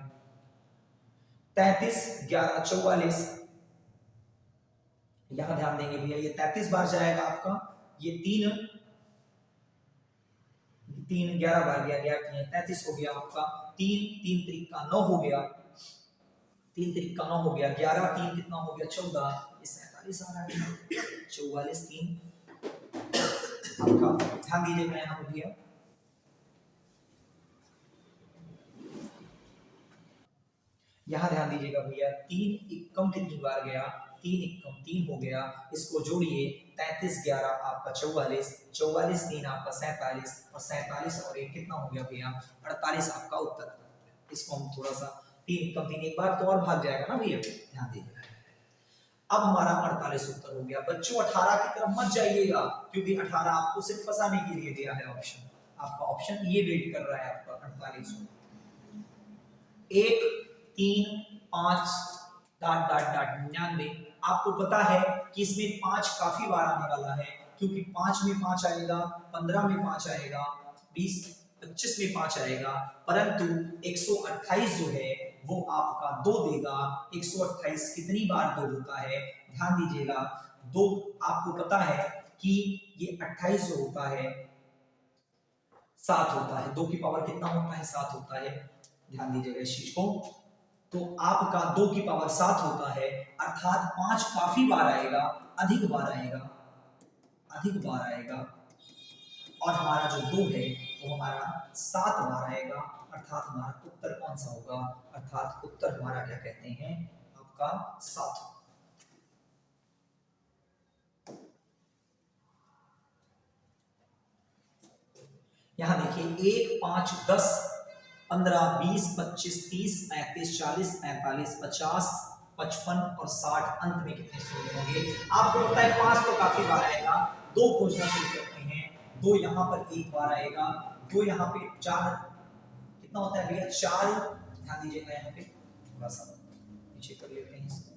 33 11 44। यहां ध्यान देंगे भैया, ये 33 बार जाएगा आपका, ये 3 3 11 बार गया, 33 हो गया आपका। 3 3 त्रिक का 9 हो गया, 3 त्रिक का 9 हो गया, 11 3 कितना हो गया? 14, ये 47 आ रहा है, 44 3 आपका। ध्यान दीजिएगा यहाँ पर भैया, यहाँ ध्यान दीजिएगा भैया, 3 एकम कितनी बार गया? 3 एकम 3 हो गया, इसको जोड़िए, 33 11 आपका 44, 44 3 आपका 47, और 47 और 1 कितना हो गया भैया? 48 आपका उत्तर। इसको हम थोड़ा सा 3 एकम 3 एक बार तो और भाग जाएगा ना भैया, ध्यान दीजिएगा। अब हमारा 48 उत्तर हो गया। बच्चों 18 की तरफ मत जाइएगा, क्योंकि 18 आपको सिर्फ फंसाने के लिए दिया है ऑप्शन। आपका ऑप्शन ये वेट कर रहा है आपका 48। 1 3 5 डॉट डॉट डॉट 99। आपको पता है कि इसमें 5 काफी बार आने वाला है, क्योंकि 5 में 5 आएगा, 15 में 5 आएगा, 20 25 में 5 आएगा, परंतु 128 जो है वो आपका 2 देगा। 128 कितनी बार 2 होता है? ध्यान दीजिएगा, 2 आपको पता है कि ये 28 जो होता है 7 होता है। 2 की पावर कितना होता है? 7 होता है। ध्यान दीजिएगा इस चीज को। तो आपका 2 की पावर 7 होता है, अर्थात 5 काफी बार आएगा, अधिक बार आएगा, अधिक बार आएगा, और हमारा जो 2 है वो हमारा 7 बार आएगा, अर्थात हमारा उत्तर कौन सा होगा? अर्थात उत्तर हमारा क्या कहते हैं? आपका 7। यहां देखिए 1, 5, 10, 15, 20, 25, 30, 35, 40, 45, 50, 55 और 60। अंत में कितने शून्य होंगे? आपको पता है 5 तो काफी बार आएगा, 2 खोजना शुरू करते हैं। 2 यहाँ पर एक बार आएगा, 2 यहाँ पे 4 कितना होता है भैया? 4। ध्यान दीजिएगा यहाँ पे थोड़ा सा पीछे कर लेते हैं इसको।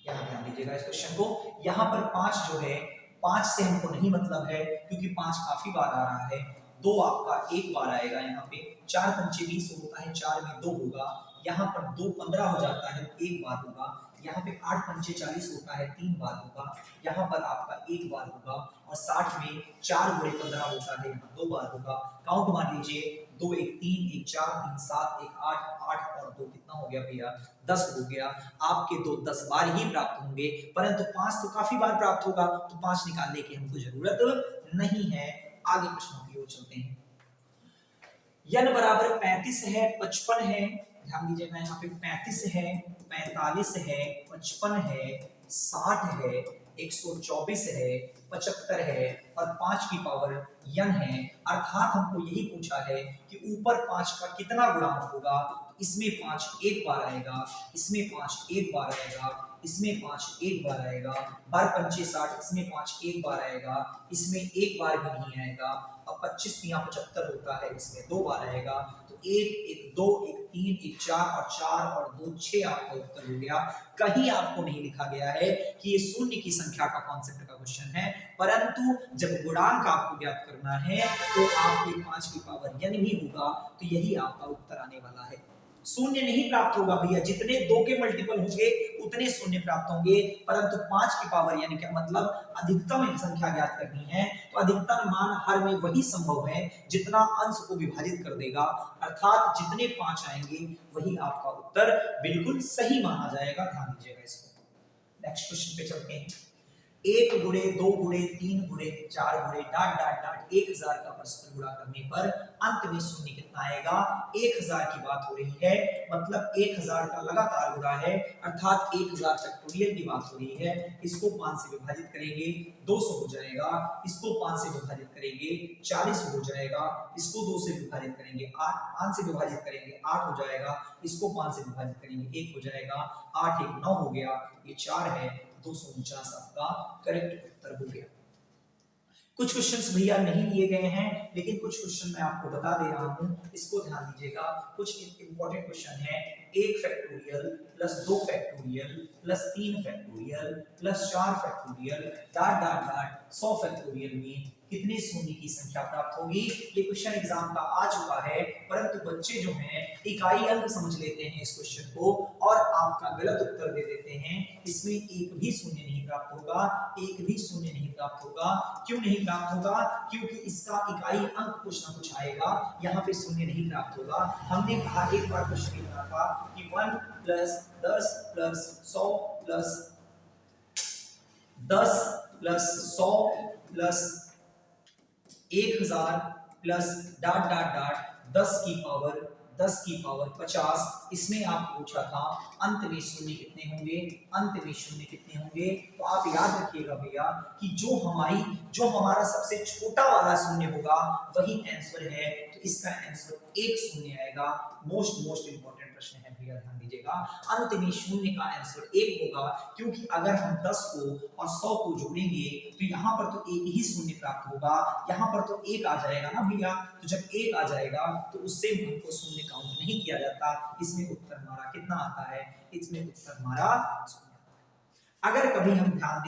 यहाँ ध्यान दीजिएगा इस क्वेश्चन को। यहाँ पर 5 जो है, 5 से हमको नहीं मतलब है क्योंकि 5 काफी बार आ रहा है। 2 आपका एक बार आएगा यहाँ पे। 4 पंचे 20 होता है, 4 में 2 होगा। यहाँ पर 2 15 हो जाता है, एक बार होगा। यहाँ पे 8 पंचे 40 होता है, 3 बार होगा। यहाँ पर आपका एक बार होगा। और 60 में 4 गुणे 15 होता है, यहाँ 2 बार होगा। काउंट मान लीजिए, 2 1 3, 1 4, 3 7, 1 8, 8 और 2 कितना हो गया भैया? 10 हो गया। आपके 2 10 बार ही प्राप्त होंगे, परंतु 5 तो काफी बार प्राप्त होगा, तो 5 निकालने की हमको जरूरत नहीं है। आगे प्रश्नों की ओर चलते हैं। n बराबर 35 है, 55 है। ध्यान दीजिएगा यहाँ पे 35 है, 45 है, 55 है, 60 है, 124 है, 75 है और 5 की पावर n है। अर्थात हमको यही पूछा है कि ऊपर 5 का कितना गुणांक होगा। इसमें 5 एक बार आएगा, इसमें 5 एक बार आएगा, इसमें 5 एक बार आएगा। 12 पंचे 60, इसमें 5 एक बार आएगा, इसमें एक बार भी नहीं आएगा। अब 25 यहाँ 75 होता है, इसमें 2 बार आएगा। तो 1 1 2 1 3 1 4 और 4 और 2 6 आपका उत्तर हो गया। कहीं आपको नहीं लिखा गया है कि ये शून्य की संख्या का कॉन्सेप्ट का क्वेश्चन है, परंतु जब गुणांक आपको ज्ञात करना है तो आपके 5 की पावर n भी होगा, तो यही आपका उत्तर आने वाला है। शून्य नहीं प्राप्त होगा भैया, जितने 2 के मल्टीपल होंगे उतने शून्य प्राप्त होंगे, परंतु 5 की पावर यानी क्या मतलब अधिकतम संख्या ज्ञात करनी है, तो अधिकतम मान हर में वही संभव है जितना अंश को विभाजित कर देगा। अर्थात जितने 5 आएंगे वही आपका उत्तर बिल्कुल सही माना जाएगा। ध्यान दीजिएगा इसको। नेक्स्ट क्वेश्चन पे चलते हैं। 1 गुणे 2 गुणे 3 गुणे 4 गुणे डाट डाट डाट 1000 का परस्पर गुणा करने पर अंत में शून्य कितना आएगा? 1000 की बात हो रही है, मतलब 1000 का लगातार गुणा है, अर्थात 1000 फैक्टोरियल की बात हो रही है। इसको 5 से विभाजित करेंगे 200 हो जाएगा, इसको 5 से विभाजित करेंगे 40 हो जाएगा, इसको 2 से विभाजित करेंगे 8, 5 से विभाजित करेंगे 8 हो जाएगा, इसको 5 से विभाजित करेंगे 1 हो जाएगा, 8 1 9 हो गया, ये 4 है, 249 आपका करेक्ट उत्तर हो गया। कुछ क्वेश्चंस भैया नहीं लिए गए हैं, लेकिन कुछ क्वेश्चन मैं आपको बता दे रहा हूं, इसको ध्यान दीजिएगा। कुछ इंपॉर्टेंट क्वेश्चन है। 1 factorial plus 2 factorial plus 3 factorial plus 4 factorial dot dot dot 100 factorial में कितने शून्य की संख्या प्राप्त होगी? ये क्वेश्चन एग्जाम का आ चुका है, परंतु बच्चे जो हैं इकाई अंक समझ लेते हैं इस क्वेश्चन को और आपका गलत उत्तर दे देते हैं। इसमें एक भी शून्य नहीं प्राप्त होगा, एक भी शून्य नहीं प्राप्त होगा। क्यों नहीं प्राप्त होगा? क्योंकि इसका इकाई अंक कुछ ना कुछ आएगा, यहाँ पे शून्य नहीं प्राप्त होगा। हमने कहा एक बार क्वेश्चन ये था कि 1 plus 10 plus 100 plus 10 plus 100 plus 1000 plus dot dot dot 10 की पावर 50। इसमें आपको पूछा था अंत में शून्य कितने होंगे, अंत में शून्य कितने होंगे। तो आप याद रखिएगा भैया कि जो हमारा सबसे छोटा वाला शून्य होगा वही आंसर है, तो इसका आंसर 1 शून्य आएगा। मोस्ट इंपॉर्टेंट प्रश्न है भैया, ध्यान दीजिएगा। अंत में शून्य का आंसर 1 होगा, क्योंकि अगर हम 10 को और 100 को जोड़ेंगे तो यहाँ पर तो एक ही शून्य प्राप्त होगा, यहाँ पर तो 1 आ जाएगा ना भैया। तो जब 1 आ जाएगा तो उससे हमको शून्य काउंट नहीं किया जाता। इसमें उत्तर हमारा कितना आता है? इसमें उत्तर हमारा शून्य। अगर कभी हम ध्यान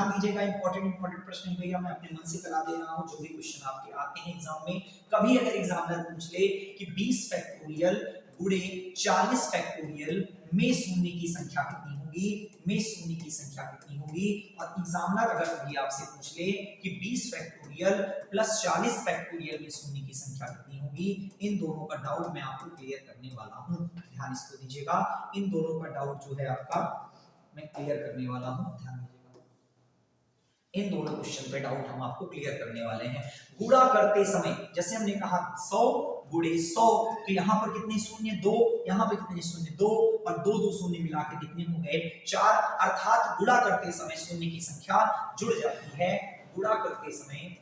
दीजिएगा, इंपॉर्टेंट प्रश्न है भैया, मैं अपने मन से करा दे रहा हूं। जो भी क्वेश्चन आपके आते हैं एग्जाम में, कभी अगर एग्जामिनर पूछ ले कि 20 फैक्टोरियल गुणे 40 फैक्टोरियल में शून्य की संख्या कितनी होगी, में शून्य की संख्या कितनी होगी, और एग्जामिनर अगर कभी आपसे पूछ ले कि 20 फैक्टोरियल प्लस 40 फैक्टोरियल में शून्य की संख्या कितनी होगी, इन दोनों का डाउट मैं आपको क्लियर करने वाला हूं। ध्यान इसको दीजिएगा, इन दोनों का डाउट जो है आपका मैं क्लियर करने वाला हूं। ध्यान दीजिएगा, इन दोनों क्वेश्चन पे डाउट हम आपको क्लियर करने वाले हैं। गुणा करते समय जैसे हमने कहा 100 गुणे 100, तो यहाँ पर कितने शून्य 2, यहाँ पे कितने शून्य 2 और 2 2 शून्य मिलाकर कितने हो गए 4, अर्थात गुणा करते समय शून्य की संख्या जुड़ जाती है। गुणा करते समय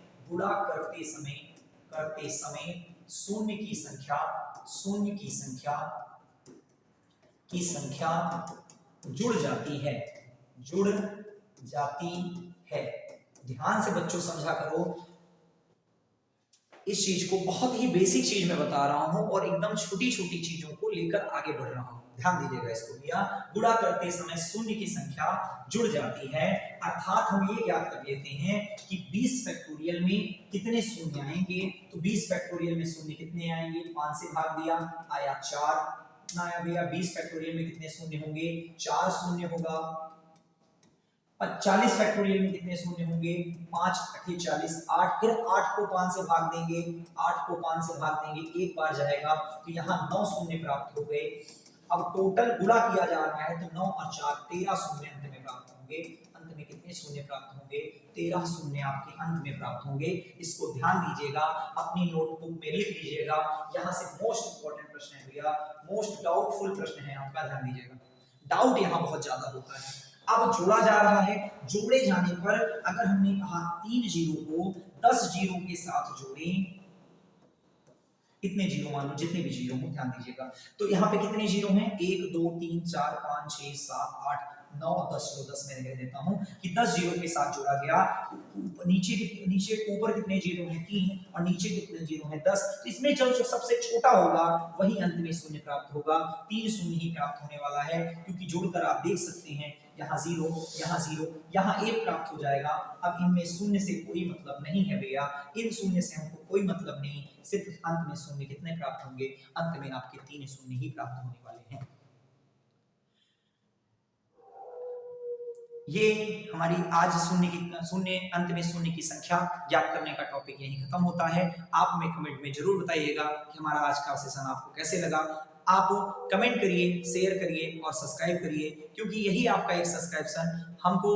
शून्य की संख्या जुड़ जाती है। ध्यान से बच्चों समझा करो, इस चीज को बहुत ही बेसिक चीज में बता रहा हूं और एकदम छोटी छोटी चीजों को लेकर आगे बढ़ रहा हूं, ध्यान दीजिएगा इसको भैया। गुणा करते समय शून्य की संख्या जुड़ जाती है, अर्थात हम ये याद कर लेते हैं कि 20 फैक्टोरियल में कितने शून्य आएंगे, तो 20 फैक्टोरियल में शून्य कितने आएंगे, 5 से भाग दिया आया 4, कितना आया भैया 20 फैक्टोरियल में कितने शून्य होंगे 4 शून्य होगा। 40 फैक्टोरियल में कितने शून्य होंगे 5 8 40, 8, फिर 8 को 5 से भाग देंगे, 8 को 5 से भाग देंगे, एक बार जाएगा तो यहाँ 9 शून्य प्राप्त हो गए। अब टोटल गुणा किया जा रहा है तो 9 और 4 13 शून्य अंत में प्राप्त होंगे। अंत में कितने शून्य प्राप्त होंगे 13 शून्य आपके अंत में प्राप्त होंगे। इसको ध्यान दीजिएगा, अपनी नोटबुक में लिख लीजिएगा। यहाँ से मोस्ट इंपॉर्टेंट प्रश्न है भैया, मोस्ट डाउटफुल प्रश्न है आपका, ध्यान दीजिएगा। डाउट यहाँ बहुत ज्यादा होता है। अब जोड़ा जा रहा है, जोड़े जाने पर अगर हमने कहा 3 जीरो को 10 जीरो के साथ जोड़ें, कितने जीरो मान लो, जितने भी जीरो हो ध्यान दीजिएगा। तो यहाँ पे कितने जीरो हैं 1 2 3 4 5 6 7 8 9 10, 10 मैं कह देता हूँ कि 10 जीरो के साथ जोड़ा गया। नीचे ऊपर कितने जीरो हैं 3 और नीचे कितने जीरो हैं 10, तो इसमें जो सबसे छोटा होगा वही अंत में शून्य प्राप्त होगा। 3 शून्य ही प्राप्त होने वाला है, क्योंकि जोड़कर आप देख सकते हैं यहाँ 0 यहाँ 1 प्राप्त हो जाएगा। अब इनमें शून्य से कोई मतलब नहीं है भैया, इन शून्य से हमको कोई मतलब नहीं, सिर्फ अंत में शून्य कितने प्राप्त होंगे, अंत में आपके 3 शून्य ही प्राप्त होने वाले हैं। ये हमारी आज शून्य अंत में शून्य की संख्या ज्ञात करने का टॉपिक यही खत्म होता है। आप हमें कमेंट में जरूर बताइएगा कि हमारा आज का सेशन आपको कैसे लगा। आप कमेंट करिए, शेयर करिए और सब्सक्राइब करिए, क्योंकि यही आपका एक सब्सक्रिप्शन हमको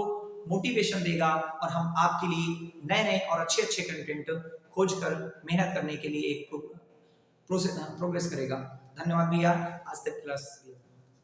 मोटिवेशन देगा और हम आपके लिए नए नए और अच्छे अच्छे कंटेंट खोज कर मेहनत करने के लिए एक प्रोग्रेस करेगा। धन्यवाद भैया। आज तक क्लास